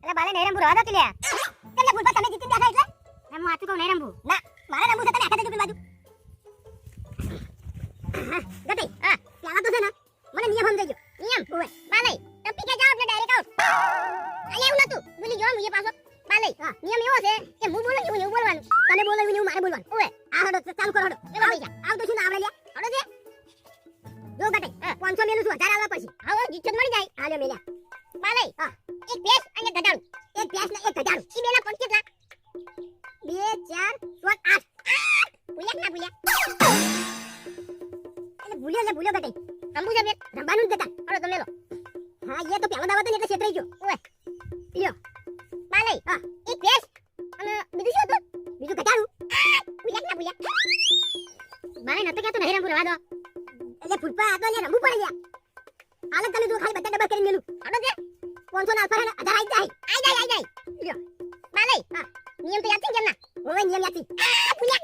એટલે બાલે નહીં રમવું રવા દો લે એટલે ફૂલપા તમે જીતી બેઠા એટલે હું આતું કહું નહીં રમવું ના મારે રમવું છે તને આખા દેજો પેલી બાજુ ગટી હા પેલા તો છે ને મને નિયમ સમજાઈ ગયો નિયમ ઓય બાલે ટપી કે જાવ એટલે ડાયરેક્ટ આઉટ અહીંયા એવું નતું ભૂલી ગયો મુજે પાછો બાલે નિયમ એવો છે કે હું બોલું એવું બોલવાનું તને બોલાવી એવું મારે બોલવાનું ઓય આ હડો ચાલુ કરો હડો એમાં પૈસા આવ તો શું આવડે લે હડો દે જો ગટે 500 મેલું છું 1000 આવવા પછી આવો જીત મળી જાય આલ્યો મેલ્યા બાલે હા એક ભેંસ અને ગધાડું એક ભેંસ ને એક ગધાડું ઈ બેના પણ કેટલા 2 4 7 8 ભૂલ્યા એટલે ભૂલ્યો ગટે રંબુ છે મેં રંબાનું જ ગટા હડો તમે લો હા એ તો પહેલો દાવા તો એટલે છેતરાઈ ગયો ઓય લ્યો બાલે હા એક ભેંસ અને બીજું શું હતું બીજું ગધાડું ભૂલ્યા બાલે નતો કે તો નહીં રંબુ રવા દો એટલે ફૂલપા આ તો લે રંબુ પડી ગયા હાલ તને જો ખાલી બધા ડબ્બા કરીને મેલું હડો દે 500 ના આલ્ફા હે 1000 આઈ જાય લ્યો બાલે હા નિયમ તો યાદ છે કેમ ના ઓય નિયમ યાદ છે ભૂલ્યા